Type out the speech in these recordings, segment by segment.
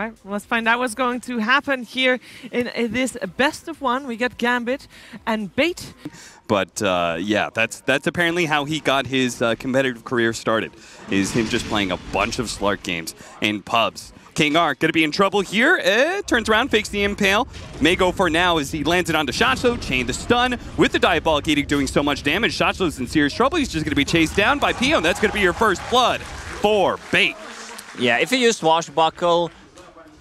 right, let's find out what's going to happen here in this best of one. We get Gambit and Bait. But yeah, that's apparently how he got his competitive career started, is him just playing a bunch of Slark games in pubs. King Arc going to be in trouble here. Turns around, fakes the impale. May go for now as he lands it onto Shotlo. Chain the stun with the Diabolic Edict doing so much damage. Shotlo's in serious trouble. He's just going to be chased down by Pio. That's going to be your first blood for Bait. Yeah, if you use Swashbuckle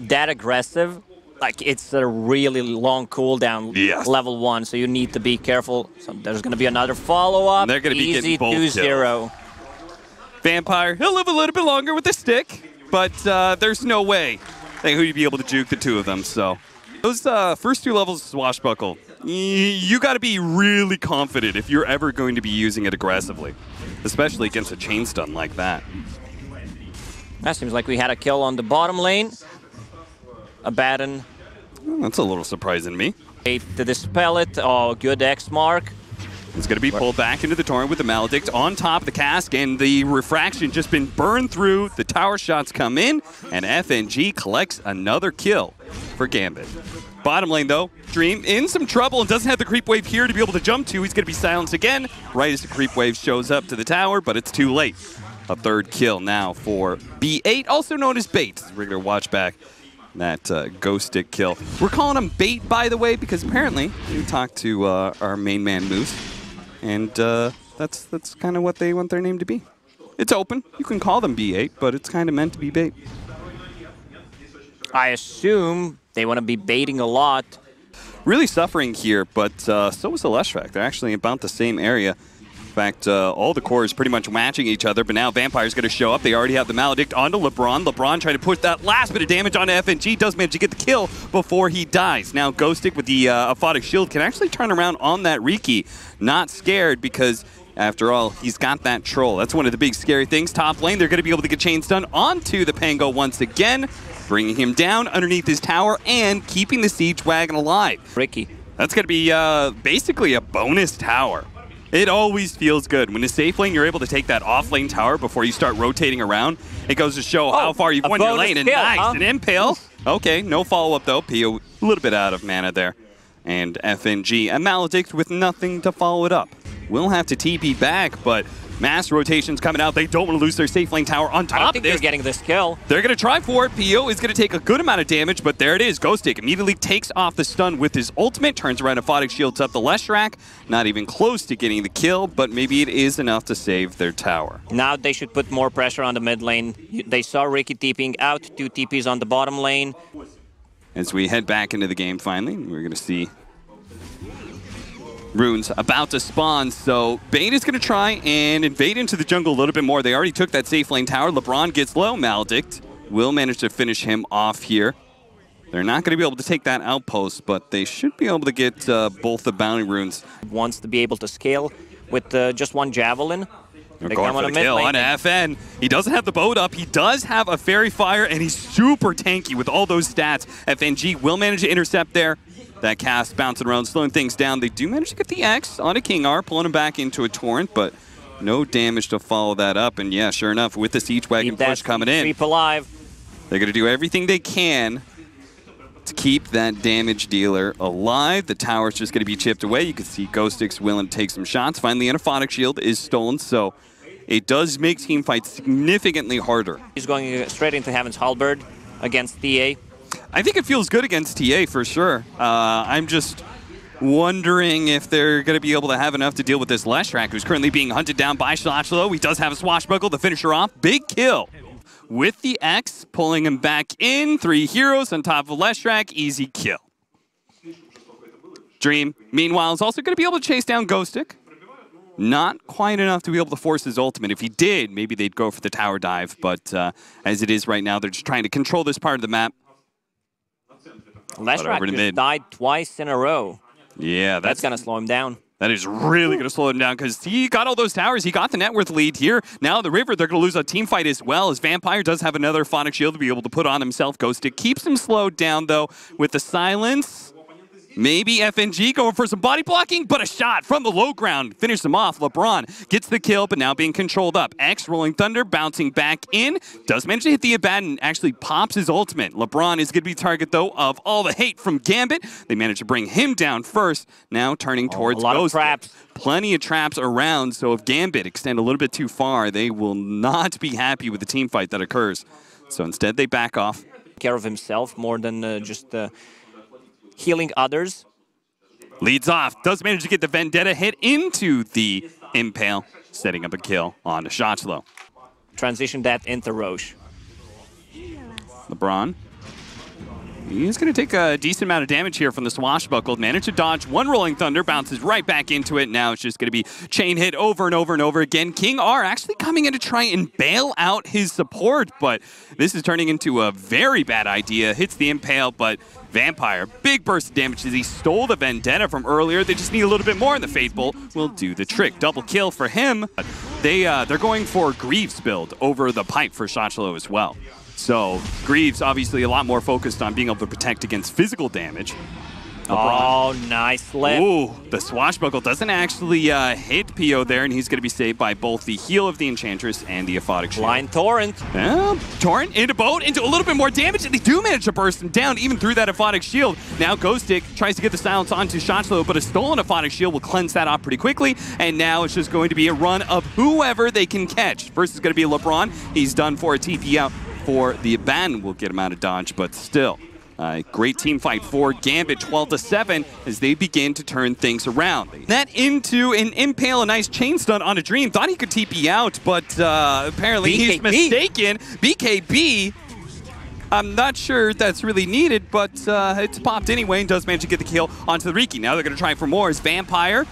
that aggressive, like it's a really long cooldown, yes. level 1, so you need to be careful. So there's going to be another follow-up. They're going to be easy getting both 2-0. Vampire, he'll live a little bit longer with the stick, but there's no way that he'd be able to juke the two of them. So those first 2 levels of Swashbuckle, you got to be really confident if you're ever going to be using it aggressively, especially against a chain stun like that. That seems like we had a kill on the bottom lane. Abaddon. That's a little surprising to me. To dispel it. Oh, good X mark. It's going to be pulled back into the torrent with the Maledict on top of the cask, and the refraction just been burned through. The tower shots come in, and FNG collects another kill for Gambit. Bottom lane, though, Dream in some trouble and doesn't have the creep wave here to be able to jump to. He's going to be silenced again right as the creep wave shows up to the tower, but it's too late. A third kill now for B8, also known as Bait. We're going to watch back that ghost stick kill. We're calling him Bait, by the way, because apparently we talked to our main man Moose, and that's kind of what they want their name to be. It's open. You can call them B8, but it's kind of meant to be Bait. I assume they want to be baiting a lot. Really suffering here, but so was the Leshrac. They're actually about the same area. In fact, all the cores pretty much matching each other, but now Vampire's going to show up. They already have the Maledict onto LeBron. LeBron trying to push that last bit of damage onto FNG. Does manage to get the kill before he dies. Now Ghostic with the Aphotic Shield can actually turn around on that Riki. Not scared because, after all, he's got that Troll. That's one of the big scary things. Top lane, they're going to be able to get chain stun onto the Pango once again, bringing him down underneath his tower and keeping the Siege Wagon alive. Ricky. That's going to be basically a bonus tower. It always feels good. When in safe lane, you're able to take that off lane tower before you start rotating around. It goes to show how far you've won your lane. And nice, an impale. Okay, no follow-up though. Pio a little bit out of mana there. And FNG, a Maledict with nothing to follow it up. We'll have to TP back, but mass rotations coming out. They don't want to lose their safe lane tower on top I don't of think this. they're getting this kill. They're going to try for it. Pio is going to take a good amount of damage, but there it is. Ghostic immediately takes off the stun with his ultimate, turns around, Aphotic shields up the Leshrac. Not even close to getting the kill, but maybe it is enough to save their tower. Now they should put more pressure on the mid lane. They saw Ricky TPing out, 2 TPs on the bottom lane. As we head back into the game finally, we're going to see runes about to spawn, so Bait is going to try and invade into the jungle a little bit more. They already took that safe lane tower. LeBron gets low. Maledict will manage to finish him off here. They're not going to be able to take that outpost, but they should be able to get both the bounty runes. Wants to be able to scale with just 1 javelin. They're going for the kill on FN. He doesn't have the boat up. He does have a Fairy Fire, and he's super tanky with all those stats. FNG will manage to intercept there. That cast bouncing around, slowing things down. They do manage to get the X onto King R, pulling him back into a torrent, but no damage to follow that up. And yeah, sure enough, with the Siege Wagon push coming in, keep alive. They're going to do everything they can to keep that damage dealer alive. The tower's just going to be chipped away. You can see Ghostic's willing to take some shots. Finally, an Aphotic Shield is stolen, so it does make team fights significantly harder. He's going straight into Heaven's Halberd against TA. I think it feels good against TA for sure. I'm just wondering if they're going to be able to have enough to deal with this Leshrac, who's currently being hunted down by Shotlo. He does have a Swashbuckle to finish her off. Big kill with the X, pulling him back in. 3 heroes on top of Leshrac. Easy kill. Dream, meanwhile, is also going to be able to chase down Ghostic. Not quite enough to be able to force his ultimate. If he did, maybe they'd go for the tower dive. But as it is right now, they're just trying to control this part of the map. Leshrac just died twice in a row. Yeah, that's going to slow him down. That is really going to slow him down because he got all those towers. He got the net worth lead here. Now the river, they're going to lose a team fight as well, as Vampire does have another Aphotic Shield to be able to put on himself. Ghostic keeps him slowed down, though, with the silence. Maybe FNG going for some body blocking, but a shot from the low ground. Finish them off. LeBron gets the kill, but now being controlled up. X Rolling Thunder bouncing back in. Does manage to hit the Abaddon and actually pops his ultimate. LeBron is going to be target, though, of all the hate from Gambit. They managed to bring him down first. Now turning towards a lot Ghost. of traps. Plenty of traps around, so if Gambit extend a little bit too far, they will not be happy with the team fight that occurs. So instead, they back off. Care of himself more than just healing others. Leads off, does manage to get the Vendetta hit into the Impale, setting up a kill on Shotzlow. Transition that into Roche. LeBron. He's going to take a decent amount of damage here from the Swashbuckled. Managed to dodge one Rolling Thunder, bounces right back into it. Now it's just going to be chain hit over and over and over again. King R actually coming in to try and bail out his support, but this is turning into a very bad idea. Hits the Impale, but Vampire, big burst of damage as he stole the Vendetta from earlier. They just need a little bit more, and the Fate Bolt will do the trick. Double kill for him. They're going for Greaves build over the pipe for Shotzlow as well. So Greaves obviously a lot more focused on being able to protect against physical damage. LeBron. Oh, nice lift. Ooh, the Swashbuckle doesn't actually hit PO there, and he's going to be saved by both the heal of the Enchantress and the Aphotic Shield. Blind Torrent. Torrent into boat, into a little bit more damage, and they do manage to burst him down even through that Aphotic Shield. Now Ghostic tries to get the silence onto Shotzlow, but a stolen Aphotic Shield will cleanse that off pretty quickly, and now it's just going to be a run of whoever they can catch. First is going to be LeBron. He's done for a TP out for the Abaddon. Will get him out of dodge, but still. Great team fight for Gambit, 12-7, as they begin to turn things around. That into an Impale, a nice chain stun on a Dream. Thought he could TP out, but apparently he's mistaken. BKB, I'm not sure that's really needed, but it's popped anyway and does manage to get the kill onto the Riki. Now they're going to try for more as Vampire,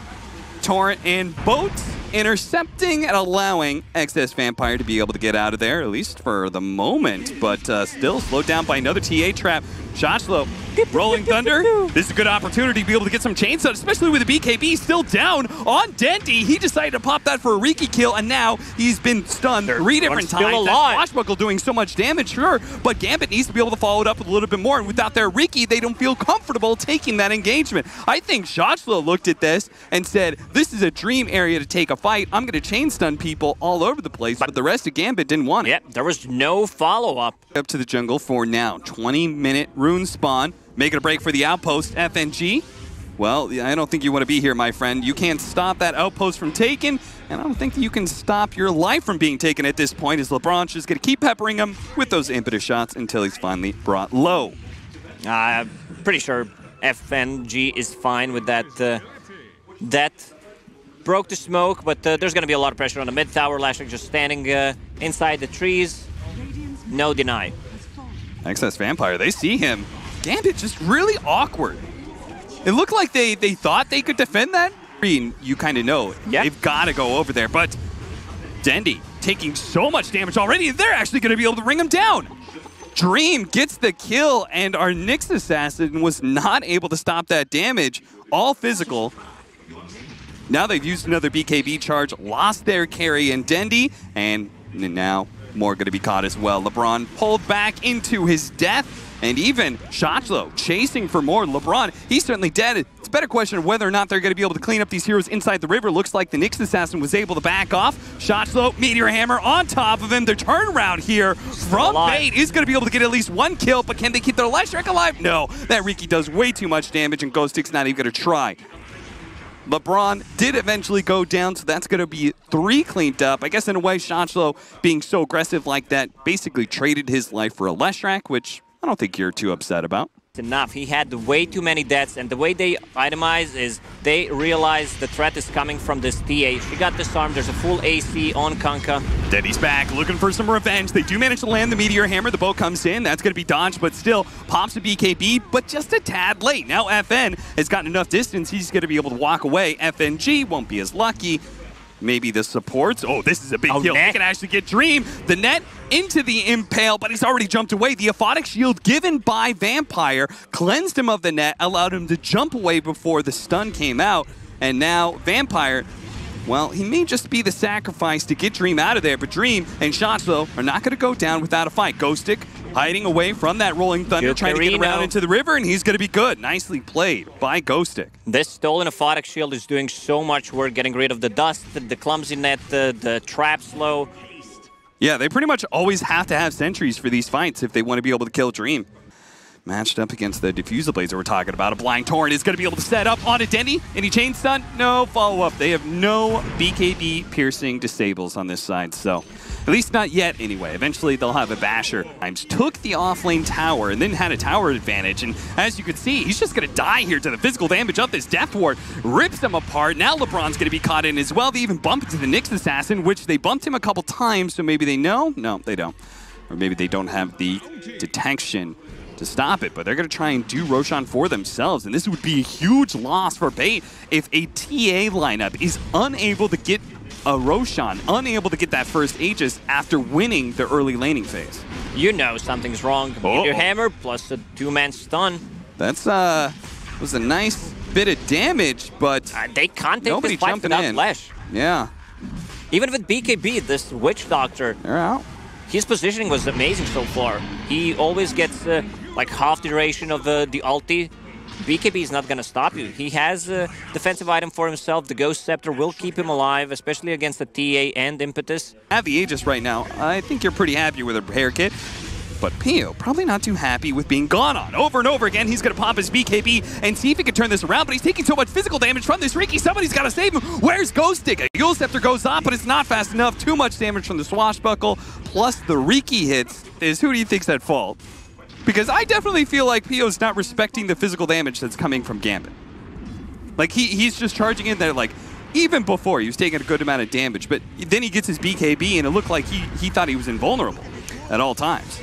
Torrent, and Boat intercepting and allowing excess Vampire to be able to get out of there, at least for the moment, but still slowed down by another TA trap. Shotzlow, Rolling Thunder. This is a good opportunity to be able to get some chain stun, especially with the BKB still down on Dendy. He decided to pop that for a Riki kill, and now he's been stunned 3 different times. That Swashbuckle doing so much damage, sure, but Gambit needs to be able to follow it up with a little bit more, and without their Riki, they don't feel comfortable taking that engagement. I think Shotzlow looked at this and said, this is a dream area to take a fight. I'm going to chain stun people all over the place, but the rest of Gambit didn't want it. Yep, there was no follow-up. Up to the jungle for now. 20-minute rune spawn. Making a break for the outpost, FNG. Well, I don't think you want to be here, my friend. You can't stop that outpost from taken, and I don't think that you can stop your life from being taken at this point, as LeBron's just going to keep peppering him with those impetus shots until he's finally brought low. Pretty sure FNG is fine with that. That broke the smoke, but there's going to be a lot of pressure on the mid tower. Lashik just standing inside the trees. No deny. Excess Vampire, they see him. Gambit just really awkward. It looked like they thought they could defend that. You kind of know. Yep. They've got to go over there, but Dendy taking so much damage already, they're actually going to be able to bring him down. Dream gets the kill, and our Nyx Assassin was not able to stop that damage. All physical. Now they've used another BKB charge, lost their carry in Dendy, and now more going to be caught as well. LeBron pulled back into his death, and even Shotzlow chasing for more. LeBron, he's certainly dead. It's a better question of whether or not they're going to be able to clean up these heroes inside the river. Looks like the Nyx Assassin was able to back off. Shotzlow, Meteor Hammer on top of him. Their turnaround here from Fate is going to be able to get at least one kill, but can they keep their life streak alive? No, that Riki does way too much damage, and Ghostic's not even going to try. LeBron did eventually go down, so that's going to be 3 cleaned up. I guess in a way, Shotzlow being so aggressive like that basically traded his life for a Leshrac, which I don't think you're too upset about. Enough. He had way too many deaths, and the way they itemize is they realize the threat is coming from this TA. She got disarmed. There's a full AC on Kanka. Dendy's back, looking for some revenge. They do manage to land the Meteor Hammer. The boat comes in. That's going to be dodged, but still pops a BKB, but just a tad late. Now FN has gotten enough distance. He's going to be able to walk away. FNG won't be as lucky. Maybe the supports. Oh, this is a big kill. They can actually get Dream. The net into the Impale, but he's already jumped away. The Aphotic Shield given by Vampire cleansed him of the net, allowed him to jump away before the stun came out. And now Vampire, well, he may just be the sacrifice to get Dream out of there, but Dream and Shotzlow are not going to go down without a fight. Ghostic hiding away from that rolling thunder, trying to get around into the river, and he's going to be good. Nicely played by Ghostic. This stolen aphotic shield is doing so much work getting rid of the dust, the clumsy net, the trap slow. Yeah, they pretty much always have to have sentries for these fights if they want to be able to kill Dream. Matched up against the Diffusal Blades that we're talking about. A Blind Torrent is going to be able to set up onto Dendy. Any chain stun? No follow-up. They have no BKB piercing disables on this side, so at least not yet anyway. Eventually they'll have a Basher. Took the offlane tower and then had a tower advantage, and as you can see, he's just going to die here to the physical damage of this Death Ward. Rips them apart. Now LeBron's going to be caught in as well. They even bump into the Nyx Assassin, which they bumped him a couple times, so maybe they know? No, they don't. Or maybe they don't have the detection to stop it, but they're going to try and do Roshan for themselves, and this would be a huge loss for Bait if a TA lineup is unable to get a Roshan, unable to get that first Aegis after winning the early laning phase. You know something's wrong. Get your hammer plus a 2-man stun. That's was a nice bit of damage, but they can't take this fight without Flash. Yeah. Even with BKB, this Witch Doctor, they're out. His positioning was amazing so far. He always gets like half the duration of the ulti. BKB is not going to stop you. He has a defensive item for himself. The Ghost Scepter will keep him alive, especially against the TA and Impetus. Have the Aegis right now. I think you're pretty happy with a repair kit. But Pio, probably not too happy with being gone on. Over and over again, he's going to pop his BKB and see if he can turn this around, but he's taking so much physical damage from this Riki. Somebody's got to save him. Where's Ghostic? A Yule Scepter goes off, but it's not fast enough. Too much damage from the Swashbuckle, plus the Riki hits. Who do you think's at fault? Because I definitely feel like Pio's not respecting the physical damage that's coming from Gambit. Like, he's just charging in there, like, even before, he was taking a good amount of damage, but then he gets his BKB, and it looked like he thought he was invulnerable at all times.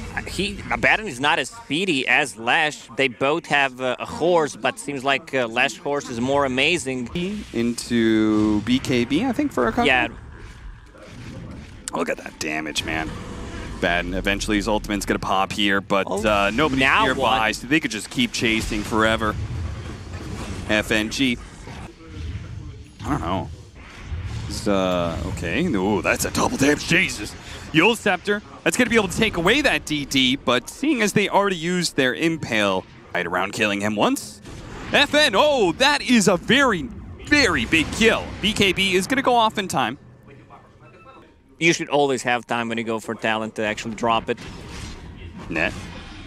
Abaddon is not as speedy as Lash. They both have a horse, but seems like Lash horse is more amazing. Into BKB, I think, for a couple. Yeah. Look at that damage, man. Abaddon, eventually his ultimate's going to pop here, but nobody's nearby, so they could just keep chasing forever. FNG. I don't know. It's, okay. Ooh, that's a double damage. Jesus. Yule Scepter, that's going to be able to take away that DD, but seeing as they already used their Impale right around killing him once. FN, oh, that is a very, very big kill. BKB is going to go off in time. You should always have time when you go for talent to actually drop it. Net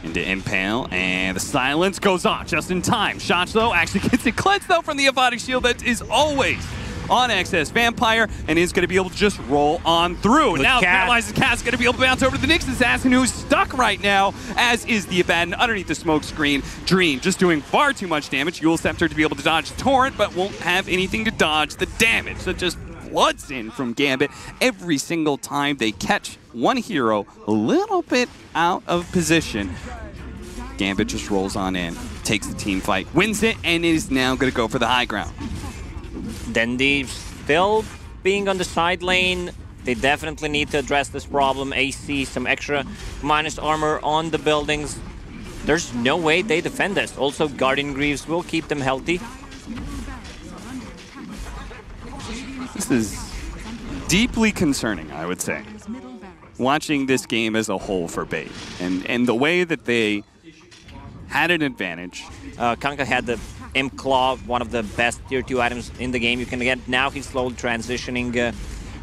into Impale, and the silence goes off just in time. Shots, though, actually gets it cleansed, though, from the Aphotic Shield that is always on excess Vampire, and is going to be able to just roll on through. Now Paralyzes Cat's going to be able to bounce over to the Nyx Assassin, who's stuck right now, as is the Abaddon underneath the smoke screen. Dream just doing far too much damage. Yule Scepter to be able to dodge the Torrent, but won't have anything to dodge the damage. So just floods in from Gambit every single time they catch one hero a little bit out of position. Gambit just rolls on in, takes the team fight, wins it, and is now going to go for the high ground. Dendy still being on the side lane. They definitely need to address this problem. AC, some extra minus armor on the buildings. There's no way they defend this. Also, Guardian Greaves will keep them healthy. This is deeply concerning, I would say, watching this game as a whole for Bait. And the way that they had an advantage. Kanka had the Imp Claw, one of the best tier 2 items in the game you can get. Now he's slowly transitioning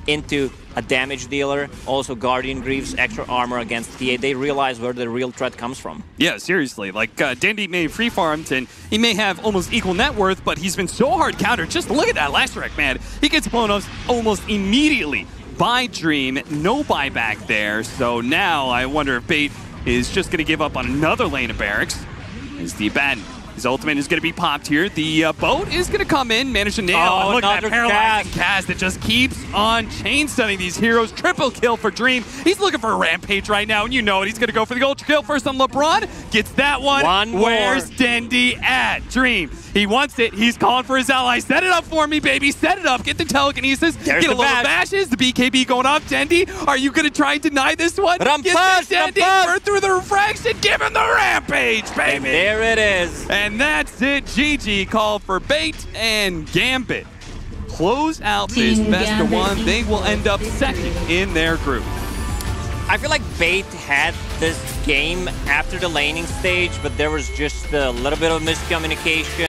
into a damage dealer. Also Guardian Greaves, extra armor against TA. They realize where the real threat comes from. Yeah, seriously. Like, Dendy may have free farmed and he may have almost equal net worth, but he's been so hard countered. Just look at that Lashrak, man. He gets blown up almost immediately by Dream. No buyback there. So now I wonder if Bait is just going to give up on another lane of barracks. As the Abaddon, his ultimate is going to be popped here. The boat is going to come in, manage to nail. Oh, look at that paralyzing cast that just keeps on chain stunning these heroes. Triple kill for Dream. He's looking for a rampage right now, and you know it. He's going to go for the ultra kill first on LeBron. Gets that one. Where's Dendy at? Dream. He wants it. He's calling for his ally. Set it up for me, baby. Set it up. Get the telekinesis. Get a little bashes. The BKB going off. Dendy, are you going to try and deny this one? Get Dendy. Burn through the refraction. Give him the rampage, baby. And there it is. And that's it. GG called for Bait and Gambit. Close out this best of one. They will end up second in their group. I feel like Bait had this game after the laning stage, but there was just a little bit of miscommunication.